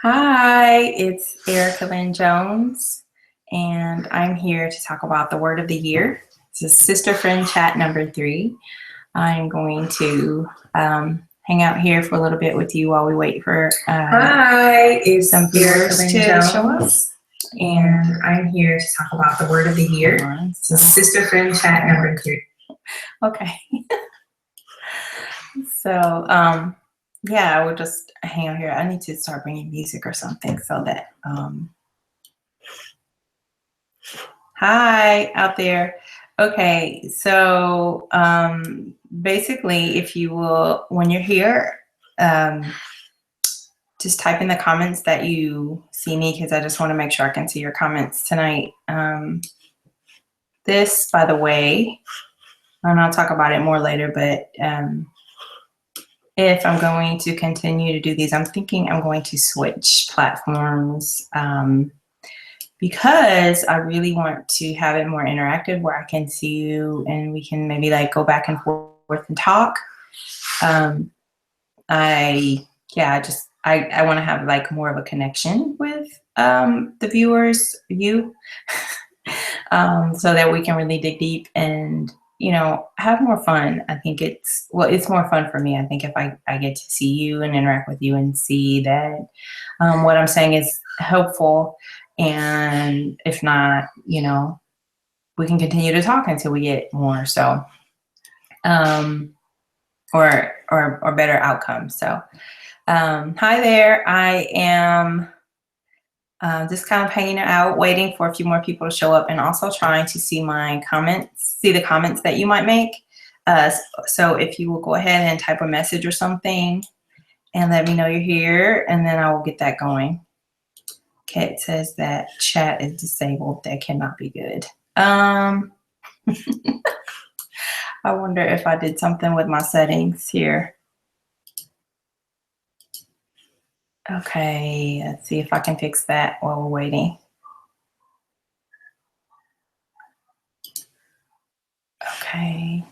Hi, it's Erica Lynn Jones, and I'm here to talk about the word of the year. This is Sister Friend Chat number 3. I'm going to hang out here for a little bit with you while we wait for some viewers to show up. And I'm here to talk about the word of the year. This is Sister Friend Chat number 3. Okay. So, yeah, I will just hang out here. I need to start bringing music or something so that, hi out there. Okay, so basically, if you will, when you're here, just type in the comments that you see me because I just want to make sure I can see your comments tonight. This, by the way, and I'll talk about it more later, but if I'm going to continue to do these, I'm thinking I'm going to switch platforms because I really want to have it more interactive where I can see you and we can maybe like go back and forth and talk. I want to have like more of a connection with the viewers, so that we can really dig deep and have more fun. I think it's more fun for me. I think if I get to see you and interact with you and see that what I'm saying is helpful, and if not, we can continue to talk until we get more. So, or better outcomes. So, hi there. I am just kind of hanging out, waiting for a few more people to show up, and also trying to see my comments, see the comments that you might make. So if you will go ahead and type a message or something and let me know you're here, and then I will get that going. Okay, it says that chat is disabled. That cannot be good. I wonder if I did something with my settings here. Okay, let's see if I can fix that while we're waiting. Okay.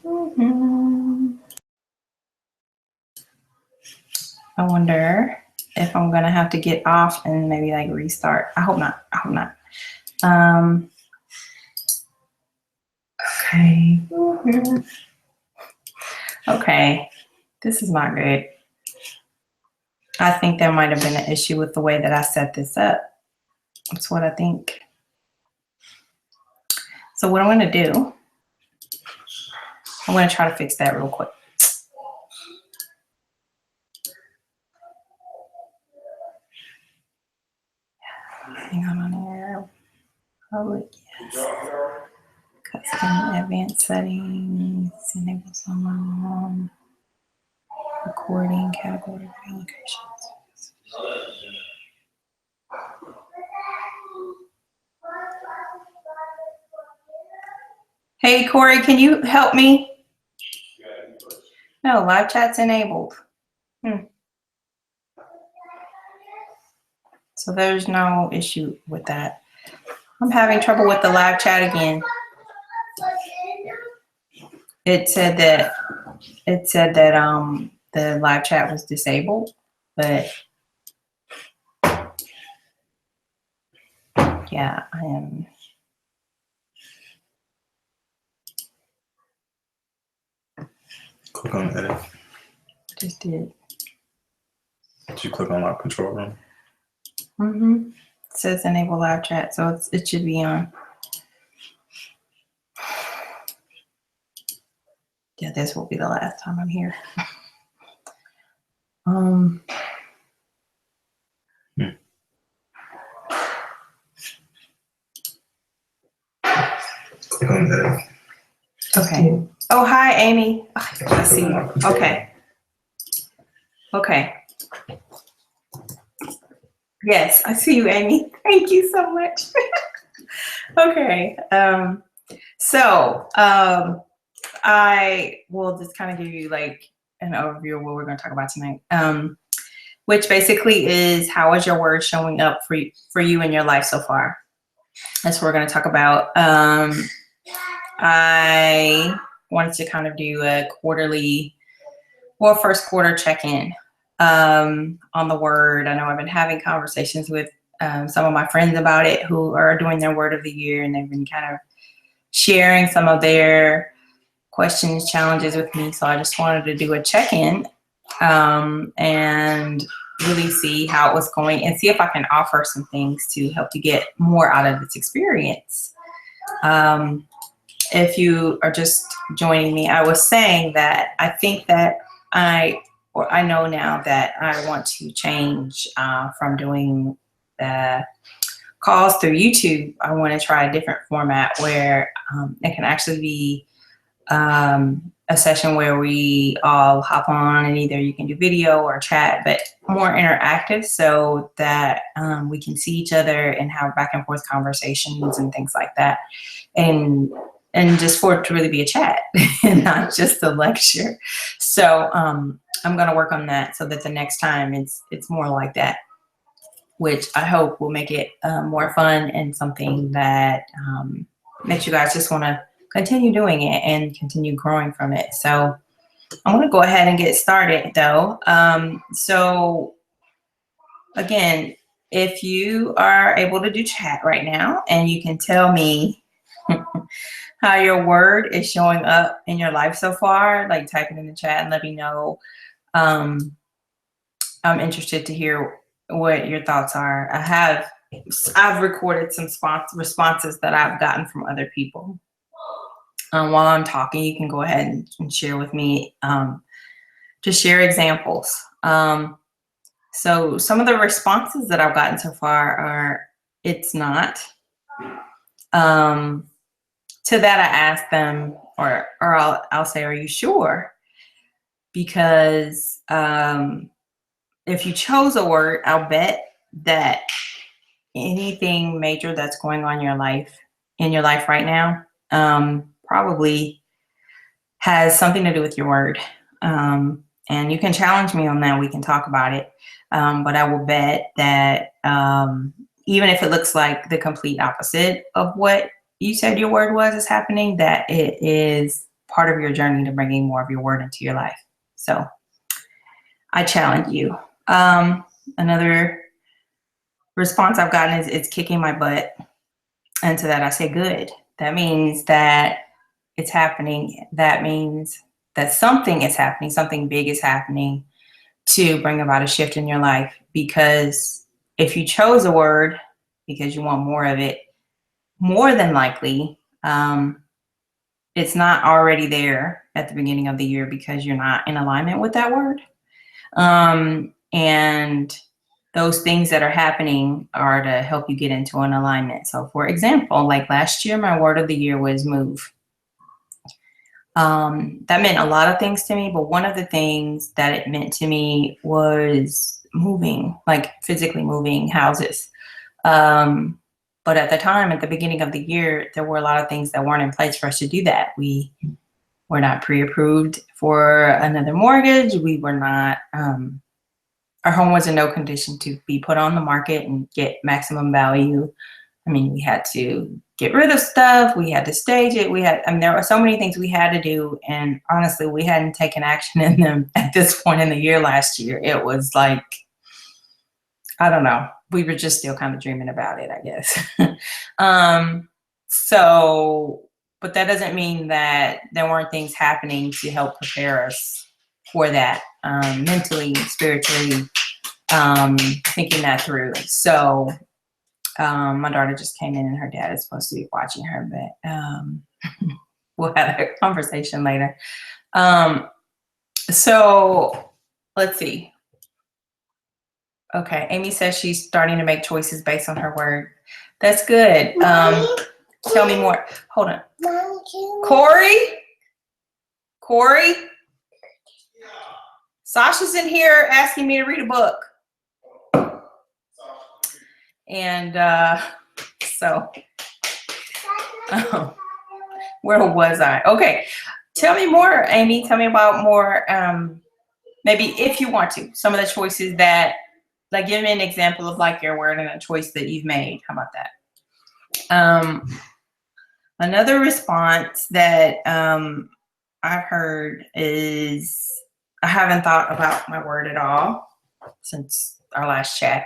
I wonder if I'm gonna have to get off and maybe like restart. I hope not. I hope not. Okay. Okay. This is not good. I think there might have been an issue with the way that I set this up. That's what I think. So what I'm gonna do, I'm gonna try to fix that real quick. Hang on here. Public, yes. Custom advanced settings, enable someone, recording, category, allocations. Hey, Corey, can you help me? No, live chat's enabled. So there's no issue with that. I'm having trouble with the live chat again. It said that the live chat was disabled, but yeah, I am. Click on edit. Just did. Did you click on our control room? Mm-hmm. It says enable live chat, so it should be on. Yeah, this will be the last time I'm here. Click on edit. Okay. Oh, hi, Amy. Oh, I see you. Okay. Okay. Yes, I see you, Amy. Thank you so much. Okay. So I will just kind of give you like an overview of what we're going to talk about tonight, which basically is how is your word showing up for you in your life so far? That's what we're going to talk about. I wanted to kind of do a quarterly or first quarter check-in on the word. I know I've been having conversations with some of my friends about it who are doing their word of the year, and they've been kind of sharing some of their questions, challenges with me. So I just wanted to do a check-in and really see how it was going and see if I can offer some things to help you get more out of this experience. If you are just joining me, I was saying that I think that I know now that I want to change from doing the calls through YouTube. I want to try a different format where it can actually be a session where we all hop on, and either you can do video or chat, but more interactive, so that we can see each other and have back and forth conversations and things like that. And just for it to really be a chat and not just a lecture. So I'm going to work on that so that the next time it's more like that, which I hope will make it more fun and something that makes you guys just want to continue doing it and continue growing from it. So I'm going to go ahead and get started though. So again, if you are able to do chat right now and you can tell me how your word is showing up in your life so far, like type it in the chat and let me know. I'm interested to hear what your thoughts are. I've recorded some responses that I've gotten from other people. While I'm talking, you can go ahead and share with me, just share examples. So some of the responses that I've gotten so far are, it's not. To that I ask them, or I'll say, are you sure? Because if you chose a word, I'll bet that anything major that's going on in your life right now, probably has something to do with your word. And you can challenge me on that. We can talk about it. But I will bet that even if it looks like the complete opposite of what you said your word is happening, that it is part of your journey to bringing more of your word into your life. So I challenge you. Another response I've gotten is, it's kicking my butt. And to that I say, good. That means that it's happening. That means that something is happening, something big is happening to bring about a shift in your life. Because if you chose a word because you want more of it, more than likely, it's not already there at the beginning of the year because you're not in alignment with that word. And those things that are happening are to help you get into an alignment. So for example, like last year, my word of the year was move. That meant a lot of things to me, but one of the things that it meant to me was moving, like physically moving houses. But at the time, at the beginning of the year, there were a lot of things that weren't in place for us to do that. We were not pre-approved for another mortgage. We were not, our home was in no condition to be put on the market and get maximum value. I mean, we had to get rid of stuff. We had to stage it. There were so many things we had to do. And honestly, we hadn't taken action in them at this point in the year last year. It was like, I don't know. We were just still kind of dreaming about it, I guess. But that doesn't mean that there weren't things happening to help prepare us for that, mentally, spiritually, thinking that through. So my daughter just came in and her dad is supposed to be watching her, but we'll have a conversation later. So let's see. Okay, Amy says she's starting to make choices based on her word. That's good. Tell me more. Hold on. Corey? Sasha's in here asking me to read a book. And where was I? Okay, tell me more, Amy. Tell me about more, maybe if you want to, some of the choices that, like, give me an example of like your word and a choice that you've made. How about that? Another response that I've heard is, I haven't thought about my word at all. since our last chat,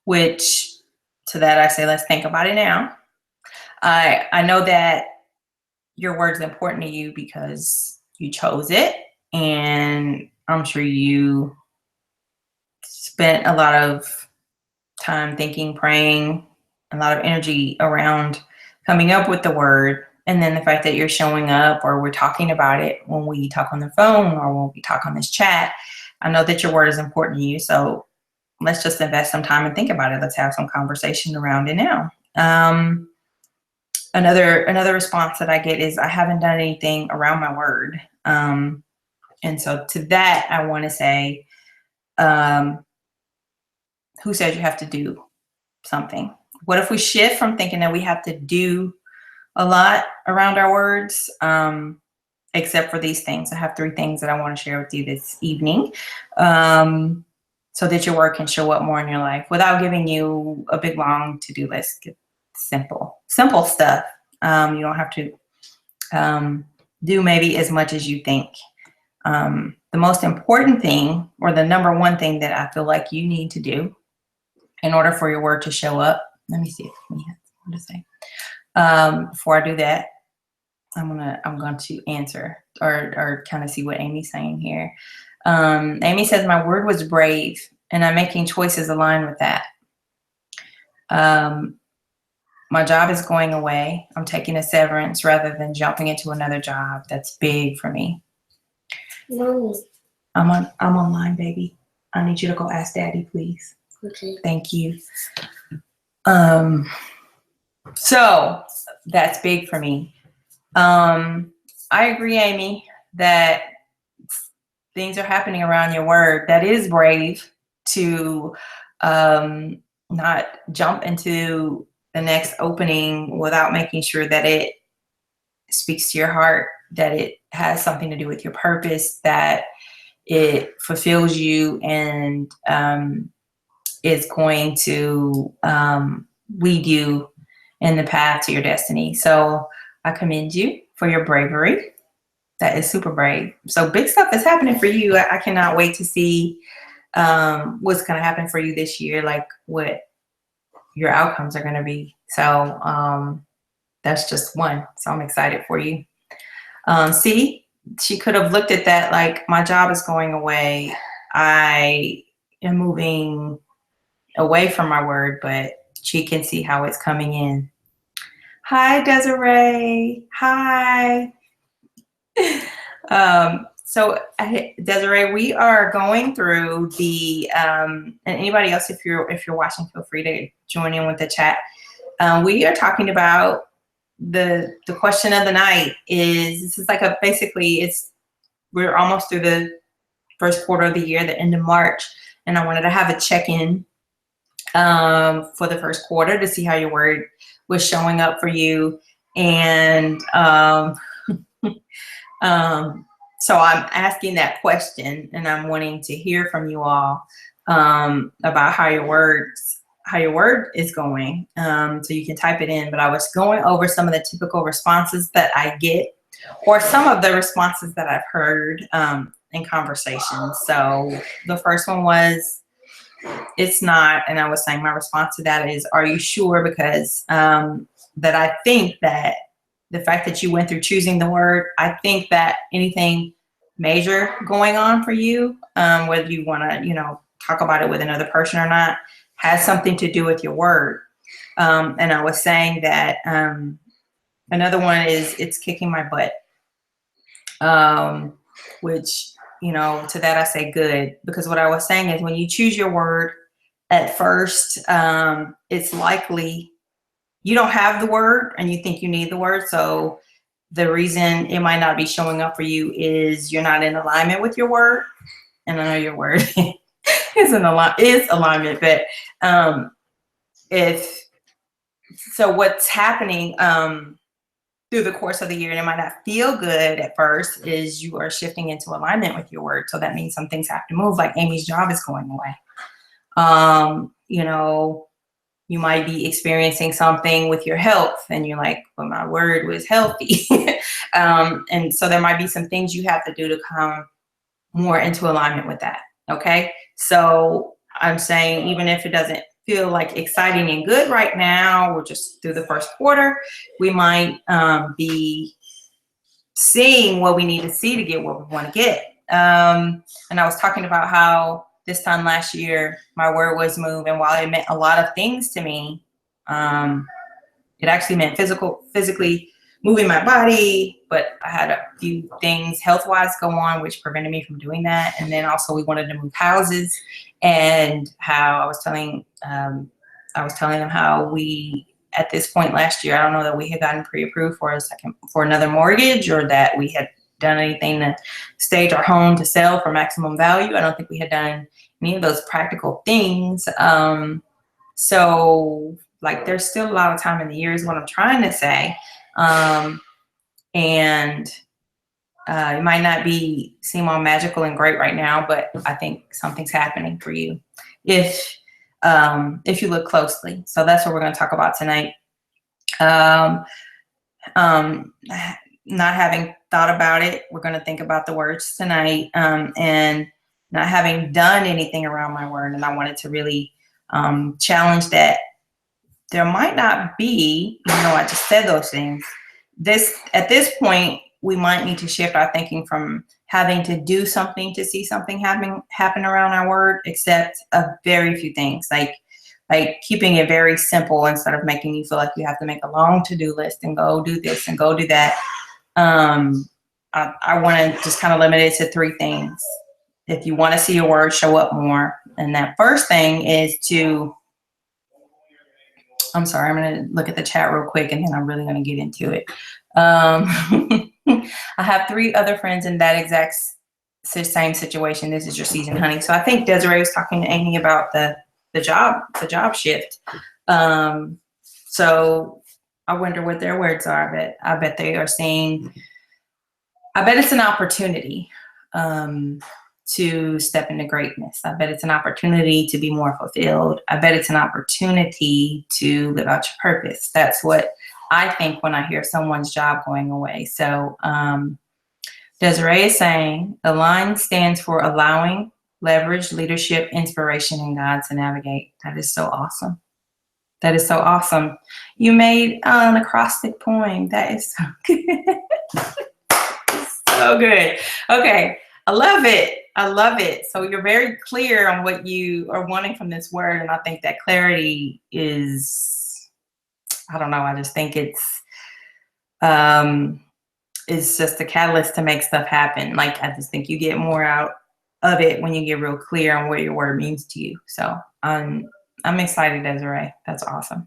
which to that I say, let's think about it now. I know that your word's important to you because you chose it, and I'm sure you spent a lot of time thinking, praying, a lot of energy around coming up with the word. And then the fact that you're showing up or we're talking about it when we talk on the phone or when we talk on this chat, I know that your word is important to you. So let's just invest some time and think about it. Let's have some conversation around it now. Another response that I get is I haven't done anything around my word. And so to that, I want to say, who says you have to do something? What if we shift from thinking that we have to do a lot around our words, except for these things? I have 3 things that I want to share with you this evening, so that your word can show up more in your life without giving you a big, long to-do list. Simple stuff. You don't have to do maybe as much as you think. The most important thing, or the number one thing that I feel like you need to do in order for your word to show up. Let me see if we have something to say. Before I do that, I'm going to answer or kind of see what Amy's saying here. Amy says, my word was brave, and I'm making choices aligned with that. My job is going away. I'm taking a severance rather than jumping into another job. That's big for me. Mommy. I'm online, baby. I need you to go ask Daddy, please. Okay. Thank you. So that's big for me. I agree, Amy, that things are happening around your word. That is brave to not jump into the next opening without making sure that it speaks to your heart, that it has something to do with your purpose, that it fulfills you and is going to lead you in the path to your destiny. So I commend you for your bravery. That is super brave. So big stuff is happening for you. I cannot wait to see what's going to happen for you this year, like what your outcomes are going to be. So that's just one. So I'm excited for you. See, she could have looked at that like, my job is going away. I am moving away from my word, but she can see how it's coming in. Hi, Desiree. Hi. So Desiree, we are going through the and anybody else, if you're watching, feel free to join in with the chat. We are talking about the question of the night. This is like we're almost through the first quarter of the year, the end of March, and I wanted to have a check-in for the first quarter to see how your word was showing up for you. And so I'm asking that question, and I'm wanting to hear from you all about how your word is going. So you can type it in, but I was going over some of the typical responses that I get, or some of the responses that I've heard in conversations. So the first one was, it's not, and I was saying my response to that is, are you sure? Because that I think that the fact that you went through choosing the word, I think that anything major going on for you, whether you want to, talk about it with another person or not, has something to do with your word. And I was saying that another one is, it's kicking my butt, which, to that I say good, because what I was saying is when you choose your word at first, it's likely you don't have the word and you think you need the word. So the reason it might not be showing up for you is you're not in alignment with your word. And I know your word is alignment, but what's happening through the course of the year, and it might not feel good at first, is you are shifting into alignment with your word. So that means some things have to move, like Amy's job is going away. You might be experiencing something with your health and you're like, well, my word was healthy. And so there might be some things you have to do to come more into alignment with that. Okay. So I'm saying, even if it doesn't feel like exciting and good right now, we're just through the first quarter, we might be seeing what we need to see to get what we want to get. And I was talking about how this time last year, my word was move. And while it meant a lot of things to me, it actually meant physically moving my body, but I had a few things health-wise go on, which prevented me from doing that. And then also we wanted to move houses, and how I was telling them how we, at this point last year, I don't know that we had gotten pre-approved for another mortgage, or that we had done anything to stage our home to sell for maximum value. I don't think we had done any of those practical things. So like, there's still a lot of time in the year is what I'm trying to say. And it might not seem all magical and great right now, but I think something's happening for you if you look closely. So that's what we're going to talk about tonight. Not having thought about it, we're going to think about the words tonight, and not having done anything around my word. And I wanted to really challenge that there might not be, even though I just said those things, at this point, we might need to shift our thinking from having to do something to see something happen around our word, except a very few things, like keeping it very simple instead of making you feel like you have to make a long to-do list and go do this and go do that. I want to just kind of limit it to 3 things. If you want to see your word show up more, and that first thing is to, I'm sorry, I'm going to look at the chat real quick and then I'm really going to get into it. I have 3 other friends in that exact same situation. This is your season, honey. So I think Desiree was talking to Amy about the job shift. So I wonder what their words are. I bet they are saying, I bet it's an opportunity to step into greatness. I bet it's an opportunity to be more fulfilled. I bet it's an opportunity to live out your purpose. That's what I think when I hear someone's job going away. So Desiree is saying the line stands for allowing, leverage, leadership, inspiration, and God to navigate. That is so awesome. That is so awesome. You made an acrostic poem. That is so good. So good. Okay. I love it. I love it. So you're very clear on what you are wanting from this word. And I think that clarity is, I don't know, I just think it's just a catalyst to make stuff happen. Like, I just think you get more out of it when you get real clear on what your word means to you. So I'm excited, Desiree. That's awesome.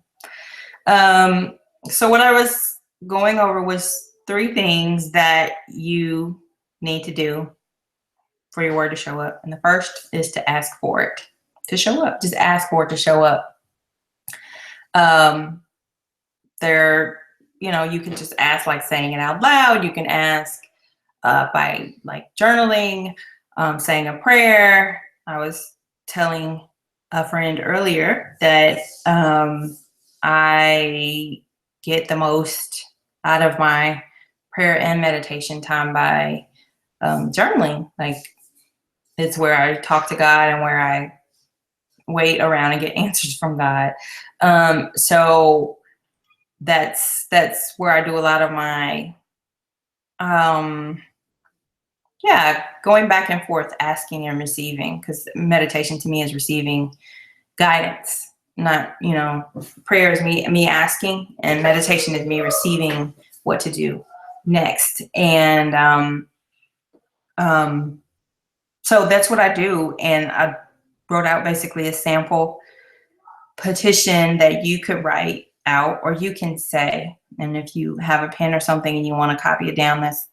So what I was going over was 3 things that you need to do for your word to show up. And the first is to ask for it to show up. Just ask for it to show up. You can just ask, like saying it out loud. You can ask by like journaling, saying a prayer. I was telling a friend earlier that I get the most out of my prayer and meditation time by journaling. Like, it's where I talk to God and where I wait around and get answers from God. So that's where I do a lot of my, going back and forth, asking and receiving, because meditation to me is receiving guidance, not, prayer is me asking, and meditation is me receiving what to do next. And so that's what I do. And I wrote out basically a sample petition that you could write out, or you can say, and if you have a pen or something and you want to copy it down, that's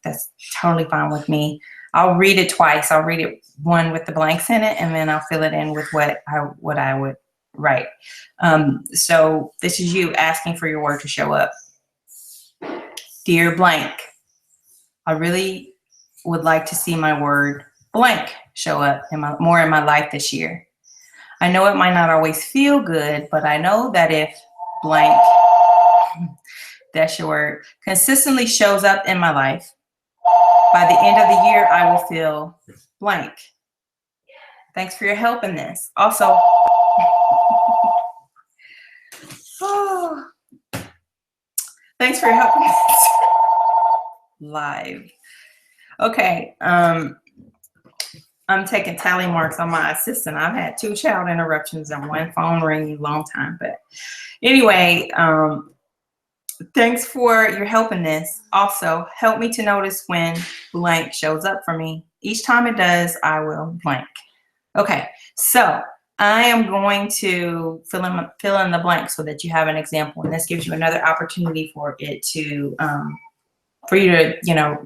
totally fine with me. I'll read it twice. I'll read it one with the blanks in it, and then I'll fill it in with what I would write. So this is you asking for your word to show up. Dear blank, I really would like to see my word blank show up more in my life this year. I know it might not always feel good, but I know that if blank, that's your word, consistently shows up in my life, by the end of the year, I will feel blank. Thanks for your help in this. Also, oh, thanks for your help in this. Live. Okay. I'm taking tally marks on my assistant. I've had 2 child interruptions and 1 phone ringing a long time. But anyway, thanks for your help in this. Also, help me to notice when blank shows up for me. Each time it does, I will blank. Okay, so I am going to fill in the blank so that you have an example, and this gives you another opportunity for it to for you to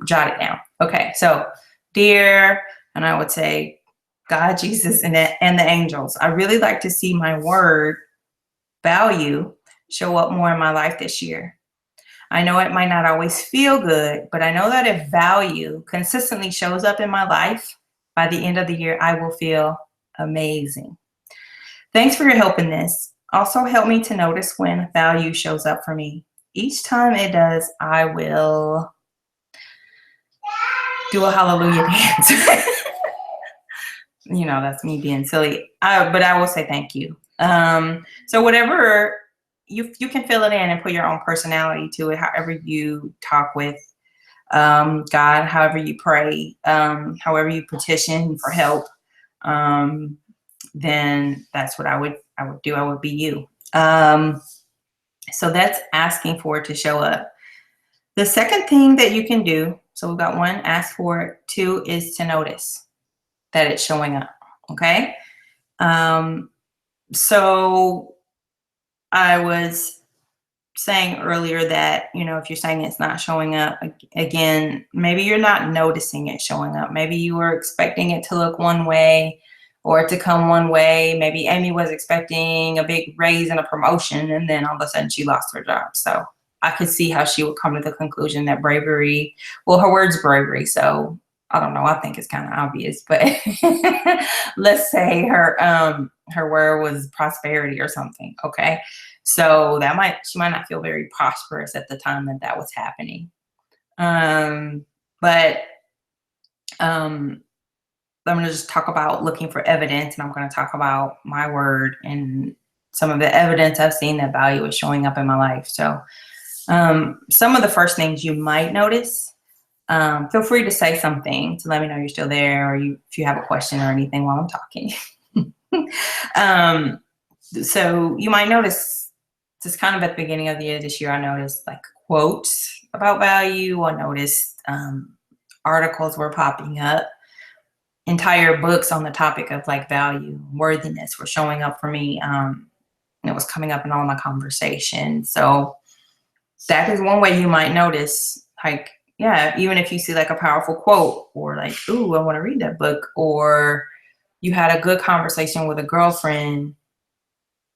jot it down. Okay, so dear, and I would say God, Jesus, and the angels. I really like to see my word value show up more in my life this year. I know it might not always feel good, but I know that if value consistently shows up in my life, by the end of the year, I will feel amazing. Thanks for your help in this. Also help me to notice when value shows up for me. Each time it does, I will do a hallelujah dance. That's me being silly. But I will say thank you. So whatever, you can fill it in and put your own personality to it, however you talk with God, however you pray, however you petition for help, then that's what I would do. I would be you. So that's asking for it to show up. The second thing that you can do, so we've got 1, ask for it. 2 is to notice that it's showing up. Okay. So I was saying earlier that, if you're saying it's not showing up, again, maybe you're not noticing it showing up. Maybe you were expecting it to look one way or to come one way. Maybe Amy was expecting a big raise and a promotion, and then all of a sudden she lost her job. So I could see how she would come to the conclusion that bravery, well, her word's bravery. So I don't know. I think it's kind of obvious, but let's say her word was prosperity or something. Okay. So she might not feel very prosperous at the time that was happening. But I'm going to just talk about looking for evidence, and I'm going to talk about my word and some of the evidence I've seen that value is showing up in my life. So some of the first things you might notice, feel free to say something to let me know you're still there, or if you have a question or anything while I'm talking. So you might notice, just kind of at the beginning of the year this year, I noticed like quotes about value. I noticed articles were popping up. Entire books on the topic of like value, worthiness were showing up for me. It was coming up in all my conversations. So that is one way you might notice, like, yeah, even if you see like a powerful quote or like, ooh, I want to read that book, or you had a good conversation with a girlfriend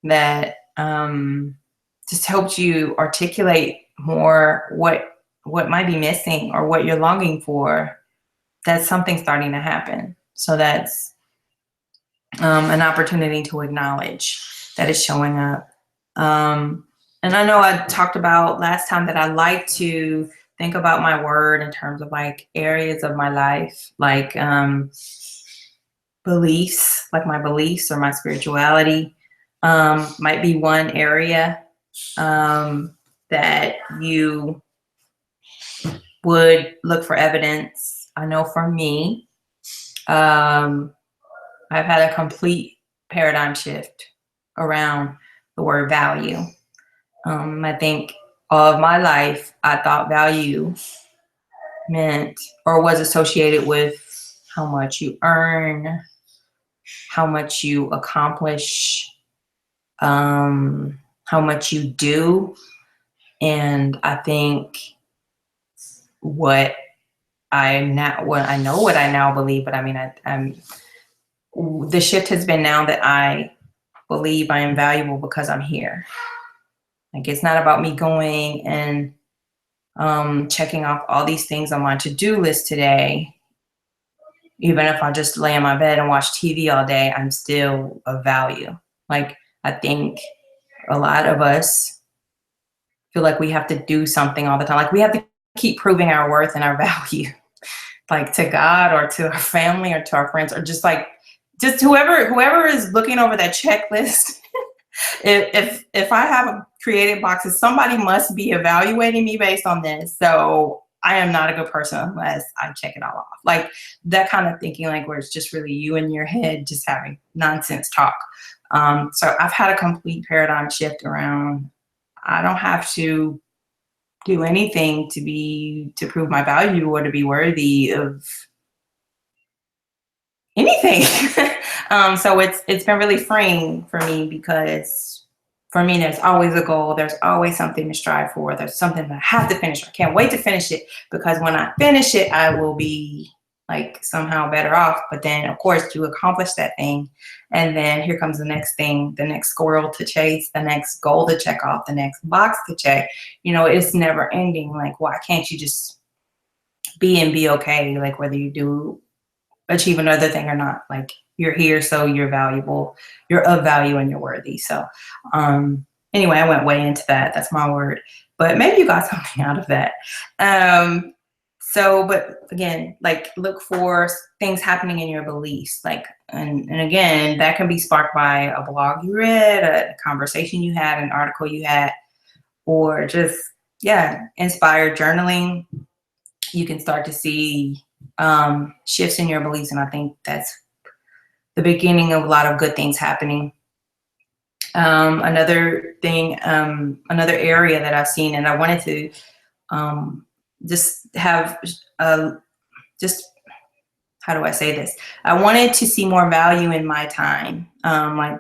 that just helped you articulate more what might be missing or what you're longing for. That's something starting to happen. So that's an opportunity to acknowledge that it's showing up. And I know I talked about last time that I like to think about my word in terms of like areas of my life, like beliefs, like my beliefs or my spirituality might be one area that you would look for evidence. I know for me, I've had a complete paradigm shift around the word value. I think all of my life, I thought value meant or was associated with how much you earn, how much you accomplish, how much you do. And I think what I now believe, but I mean, the shift has been now that I believe I am valuable because I'm here. Like, it's not about me going and checking off all these things on my to-do list today. Even if I just lay in my bed and watch TV all day, I'm still of value. Like, I think a lot of us feel like we have to do something all the time. Like, we have to keep proving our worth and our value, like to God or to our family or to our friends, or just like just whoever is looking over that checklist, if I have created boxes, somebody must be evaluating me based on this. So I am not a good person unless I check it all off. Like that kind of thinking, like where it's just really you in your head, just having nonsense talk. So I've had a complete paradigm shift around. I don't have to do anything to prove my value or to be worthy of anything. So it's been really freeing for me because for me there's always a goal, there's always something to strive for, there's something that I have to finish. I can't wait to finish it because when I finish it I will be like somehow better off. But then of course you accomplish that thing and then here comes the next thing, the next squirrel to chase, the next goal to check off, the next box to check. You know, it's never ending. Like why can't you just be okay, like whether you do achieve another thing or not? Like you're here, so you're valuable, you're of value, and you're worthy. So anyway, I went way into that. That's my word, but maybe you got something out of that. So but again, like look for things happening in your beliefs, like and again that can be sparked by a blog you read, a conversation you had, an article you had, or just inspired journaling. You can start to see shifts in your beliefs, and I think that's the beginning of a lot of good things happening. Another thing, another area that I've seen, and I wanted to just have just how do I say this? I wanted to see more value in my time. I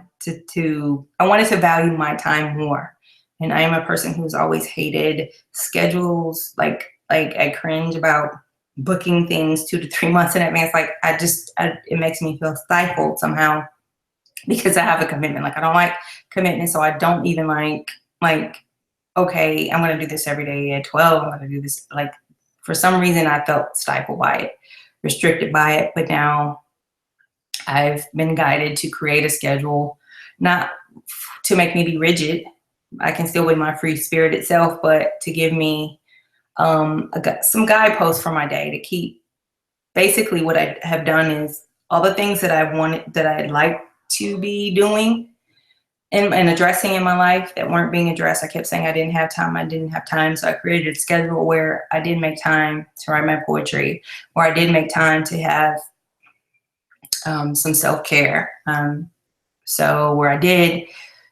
wanted to value my time more. And I am a person who's always hated schedules. Like I cringe about booking things 2 to 3 months in advance. Like it makes me feel stifled somehow because I have a commitment. Like I don't like commitment, so I don't even like okay, I'm gonna do this every day at 12. I'm gonna do this. Like for some reason, I felt stifled by it, restricted by it. But now I've been guided to create a schedule, not to make me be rigid. I can still be my free spirited self, but to give me some guideposts for my day to keep. Basically, what I have done is all the things that I'd like to be doing and addressing in my life that weren't being addressed. I kept saying I didn't have time. So I created a schedule where I did make time to write my poetry, where I did make time to have some self-care. So where I did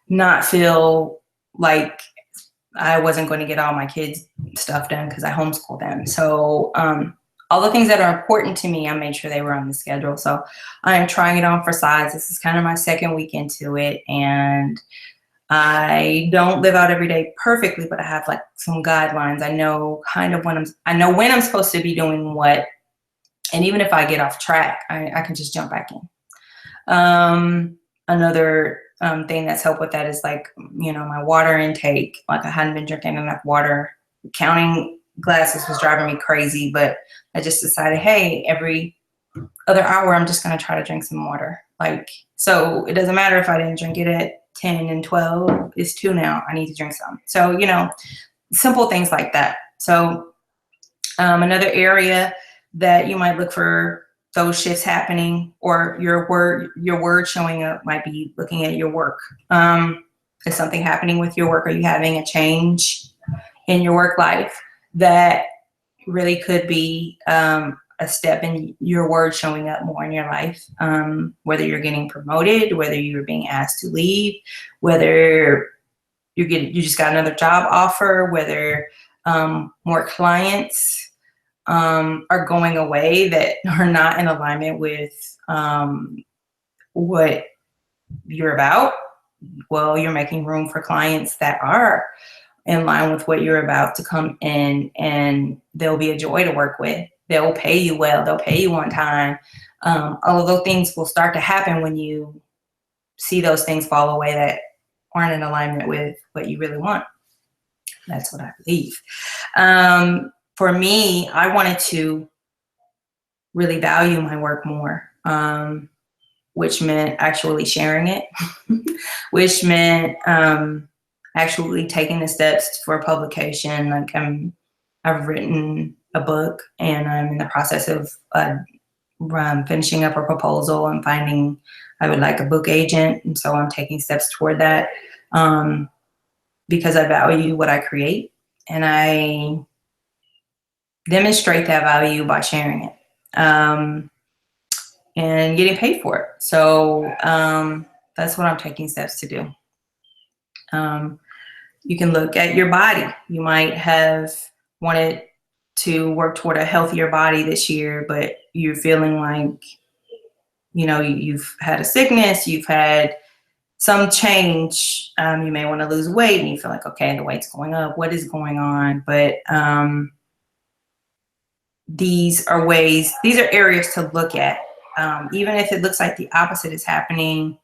not feel like I wasn't going to get all my kids' stuff done because I homeschool them. So all the things that are important to me, I made sure they were on the schedule. So I'm trying it on for size. This is kind of my second week into it. And I don't live out every day perfectly, but I have like some guidelines. I know kind of when I'm supposed to be doing what. And even if I get off track, I can just jump back in. Another thing that's helped with that is like, my water intake. Like I hadn't been drinking enough water. Counting glasses was driving me crazy, but I just decided, hey, every other hour, I'm just going to try to drink some water. Like, so it doesn't matter if I didn't drink it at 10 and 12, it's 2 now. I need to drink some. So, simple things like that. So another area that you might look for those shifts happening or your word showing up might be looking at your work. Is something happening with your work? Are you having a change in your work life that really could be a step in your word showing up more in your life? Whether you're getting promoted, whether you're being asked to leave, whether you just got another job offer, whether more clients are going away that are not in alignment with what you're about. Well, you're making room for clients that are in line with what you're about to come in, and they'll be a joy to work with. They'll pay you well. They'll pay you on time. All of those things will start to happen when you see those things fall away that aren't in alignment with what you really want. That's what I believe. For me, I wanted to really value my work more, which meant actually sharing it, which meant actually taking the steps for publication. Like I've written a book and I'm in the process of finishing up a proposal and finding I would like a book agent. And so I'm taking steps toward that because I value what I create, and I demonstrate that value by sharing it and getting paid for it. So that's what I'm taking steps to do. You can look at your body. You might have wanted to work toward a healthier body this year, but you're feeling like, you know, you've had a sickness, you've had some change. You may want to lose weight and you feel like, okay, the weight's going up. What is going on? But these are areas to look at. Even if it looks like the opposite is happening,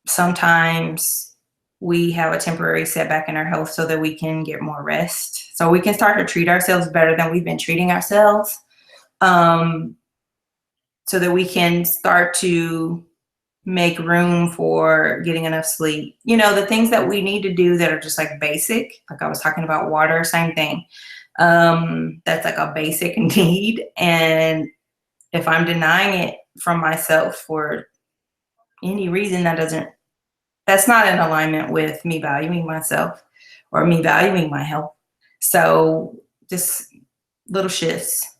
sometimes we have a temporary setback in our health so that we can get more rest. So we can start to treat ourselves better than we've been treating ourselves. So that we can start to make room for getting enough sleep. You know, the things that we need to do that are just like basic, like I was talking about water, same thing. That's like a basic need. And if I'm denying it from myself for any reason, that's not in alignment with me valuing myself or me valuing my health. So just little shifts.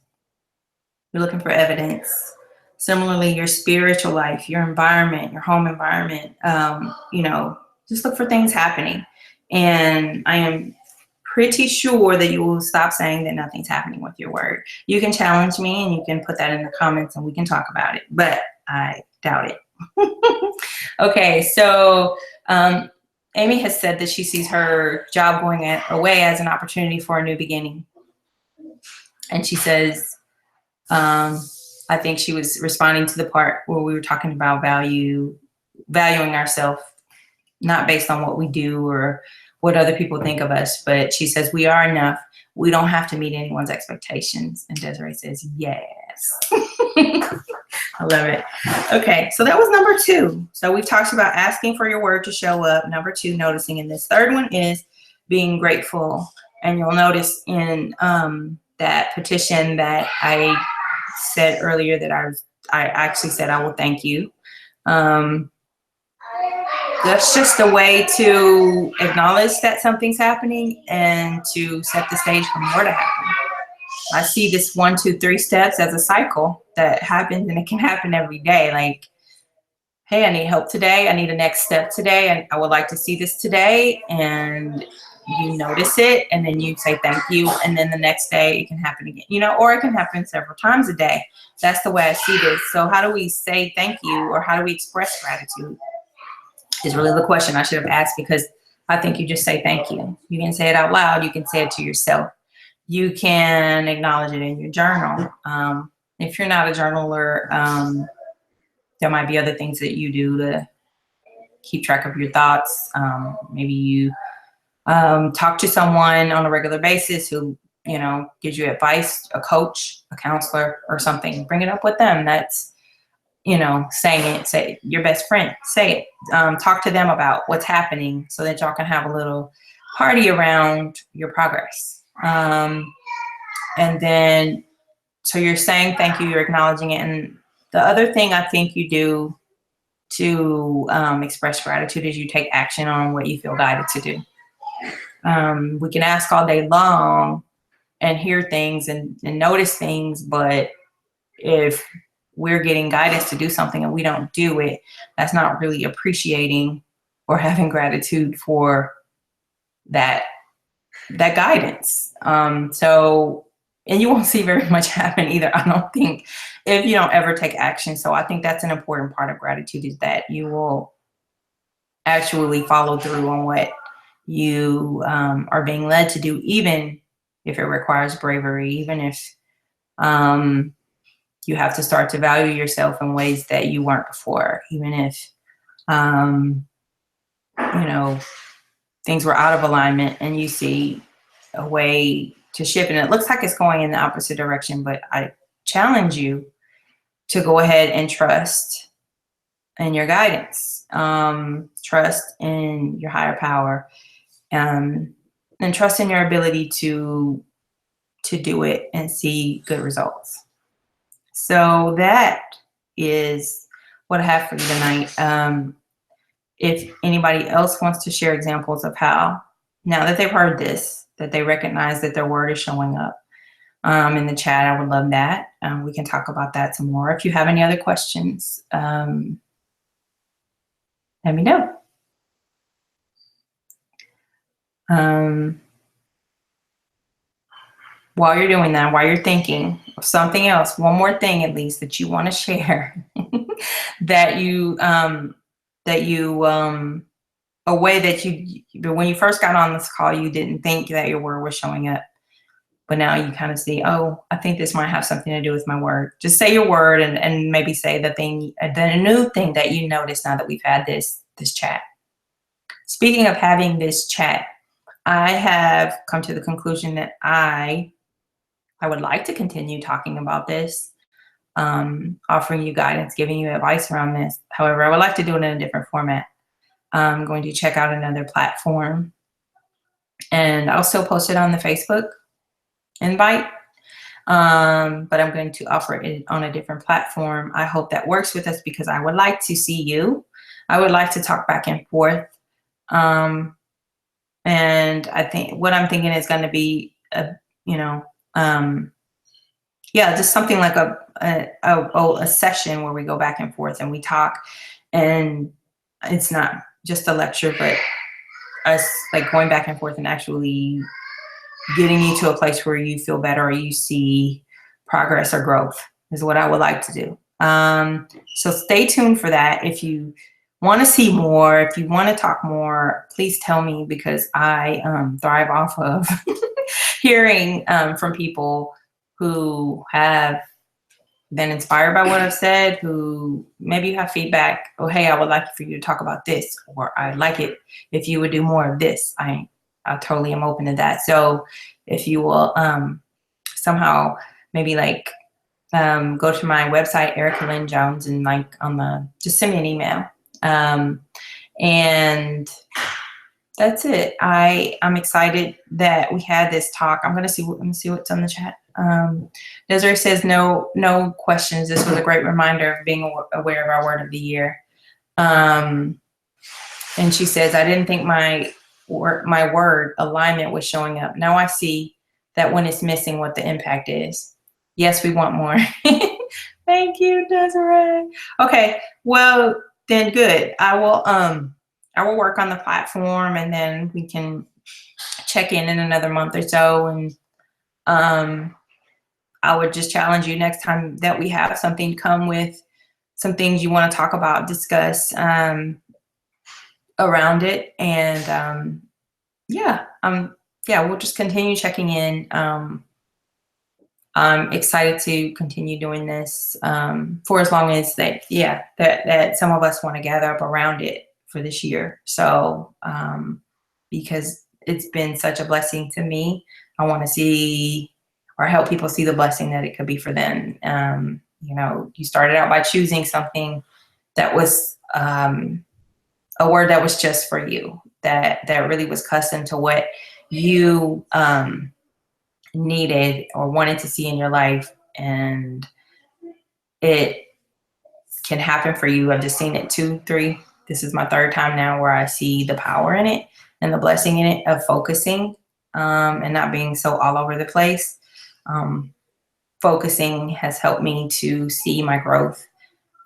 You're looking for evidence. Similarly, your spiritual life, your environment, your home environment, you know, just look for things happening. And I am pretty sure that you will stop saying that nothing's happening with your word. You can challenge me and you can put that in the comments and we can talk about it, but I doubt it. Okay, so Amy has said that she sees her job going away as an opportunity for a new beginning. And she says, I think she was responding to the part where we were talking about valuing ourselves, not based on what we do or what other people think of us, but she says we are enough. We don't have to meet anyone's expectations. And Desiree says, yes. I love it. Okay, so that was number 2. So we've talked about asking for your word to show up. Number 2, noticing. And this third one is being grateful. And you'll notice in that petition that I said earlier that I actually said I will thank you. That's just a way to acknowledge that something's happening and to set the stage for more to happen. I see this 1, 2, 3 steps as a cycle that happens, and it can happen every day. Like, hey, I need help today. I need a next step today. And I would like to see this today. And you notice it, and then you say thank you. And then the next day it can happen again, you know, or it can happen several times a day. That's the way I see this. So how do we say thank you, or how do we express gratitude is really the question I should have asked, because I think you just say thank you. You can say it out loud. You can say it to yourself. You can acknowledge it in your journal. If you're not a journaler, there might be other things that you do to keep track of your thoughts. Maybe you talk to someone on a regular basis who, you know, gives you advice, a coach, a counselor, or something. Bring it up with them. That's, you know, saying it. Say it. Your best friend. Say it. Talk to them about what's happening so that y'all can have a little party around your progress. And then, so you're saying thank you, you're acknowledging it. And the other thing I think you do to express gratitude is you take action on what you feel guided to do. We can ask all day long and hear things and notice things, but if we're getting guidance to do something and we don't do it, that's not really appreciating or having gratitude for that guidance. So, and you won't see very much happen either, I don't think, if you don't ever take action. So I think that's an important part of gratitude, is that you will actually follow through on what you are being led to do, even if it requires bravery, even if you have to start to value yourself in ways that you weren't before, even if, you know, things were out of alignment and you see a way to shift and it looks like it's going in the opposite direction. But I challenge you to go ahead and trust in your guidance, trust in your higher power, and trust in your ability to do it and see good results. So that is what I have for you tonight. If anybody else wants to share examples of how, now that they've heard this, that they recognize that their word is showing up in the chat, I would love that. We can talk about that some more. If you have any other questions, let me know. While you're doing that, while you're thinking of something else, one more thing at least that you want to share, that you a way that when you first got on this call, you didn't think that your word was showing up, but now you kind of see, oh, I think this might have something to do with my word. Just say your word and maybe say the new thing that you notice now that we've had this chat. Speaking of having this chat, I have come to the conclusion that I would like to continue talking about this, offering you guidance, giving you advice around this. However, I would like to do it in a different format. I'm going to check out another platform, and I'll still post it on the Facebook invite, but I'm going to offer it on a different platform. I hope that works with us because I would like to see you. I would like to talk back and forth. And I think what I'm thinking is going to be, just something like a session where we go back and forth and we talk, and it's not just a lecture, but us like going back and forth and actually getting you to a place where you feel better or you see progress or growth is what I would like to do. So stay tuned for that. If you want to see more, if you want to talk more, please tell me, because I thrive off of hearing from people who have been inspired by what I've said, who maybe you have feedback, oh, hey, I would like for you to talk about this, or I'd like it if you would do more of this. I totally am open to that. So if you will somehow maybe like go to my website, Erica Lynn Jones, and like just send me an email. And that's it. I'm excited that we had this talk. Let me see what's on the chat. Desiree says no questions. This was a great reminder of being aware of our word of the year. And she says, I didn't think my word alignment was showing up. Now I see that when it's missing, what the impact is. Yes, we want more. Thank you, Desiree. Okay, well then good. I will work on the platform, and then we can check in another month or so. And I would just challenge you next time that we have something, come with some things you want to talk about, discuss around it. And we'll just continue checking in. I'm excited to continue doing this for as long as that some of us want to gather up around it for this year. So because it's been such a blessing to me, I want to see or help people see the blessing that it could be for them. You started out by choosing something that was a word that was just for you, that really was custom to what you needed or wanted to see in your life, and it can happen for you. I've just seen it 2, 3. This is my 3rd time now where I see the power in it and the blessing in it of focusing and not being so all over the place. Focusing has helped me to see my growth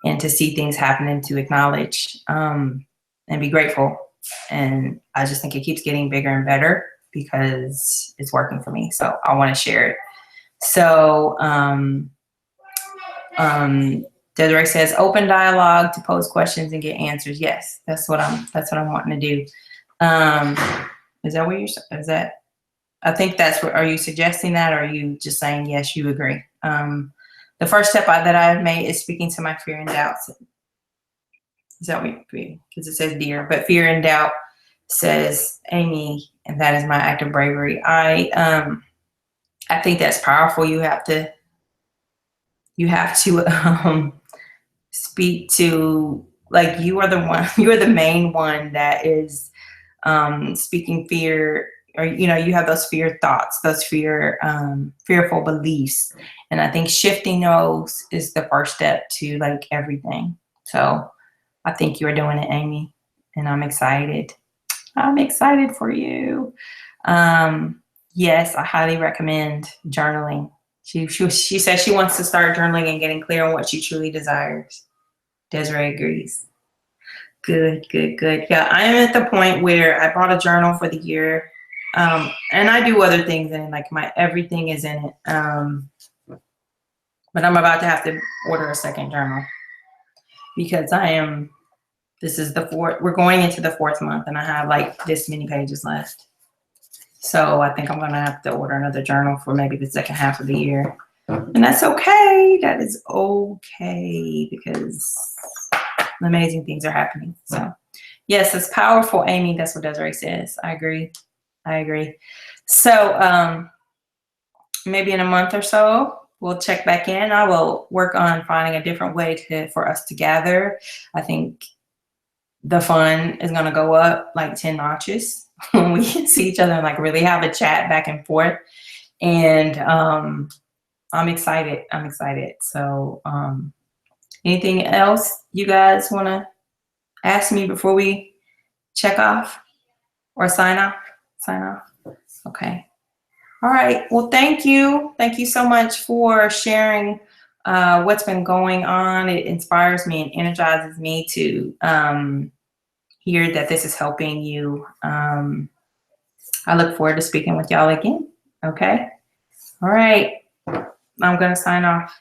and to see things happen and to acknowledge and be grateful. And I just think it keeps getting bigger and better because it's working for me. So I want to share it. So Desiree says open dialogue to pose questions and get answers. Yes, that's what I'm wanting to do. Is that I think that's what, are you suggesting that, or are you just saying yes, you agree? The first step that I've made is speaking to my fear and doubts. Is that what you agree? Because it says dear, but fear and doubt says Amy, and that is my act of bravery. I think that's powerful. You have to speak to, like, you are the main one that is speaking fear or you know, you have those fear thoughts, those fearful beliefs, and I think shifting those is the first step to like everything. So I think you're doing it, Amy, and I'm excited. I'm excited for you. Yes, I highly recommend journaling. She says she wants to start journaling and getting clear on what she truly desires. Desiree agrees. Good, good, good. Yeah, I am at the point where I bought a journal for the year, and I do other things in it, like my everything is in it. But I'm about to have to order a second journal because this is the fourth, we're going into the 4th month, and I have like this many pages left. So I think I'm gonna have to order another journal for maybe the second half of the year. And that's okay. That is okay because amazing things are happening. So yes, it's powerful, Amy. That's what Desiree says. I agree. I agree. So maybe in a month or so, we'll check back in. I will work on finding a different way for us to gather. I think the fun is going to go up like 10 notches when we can see each other and like really have a chat back and forth. And I'm excited. I'm excited. So anything else you guys want to ask me before we check off or sign off? Sign off. Okay. All right. Well, thank you. Thank you so much for sharing what's been going on. It inspires me and energizes me to hear that this is helping you. I look forward to speaking with y'all again. Okay. All right. I'm going to sign off.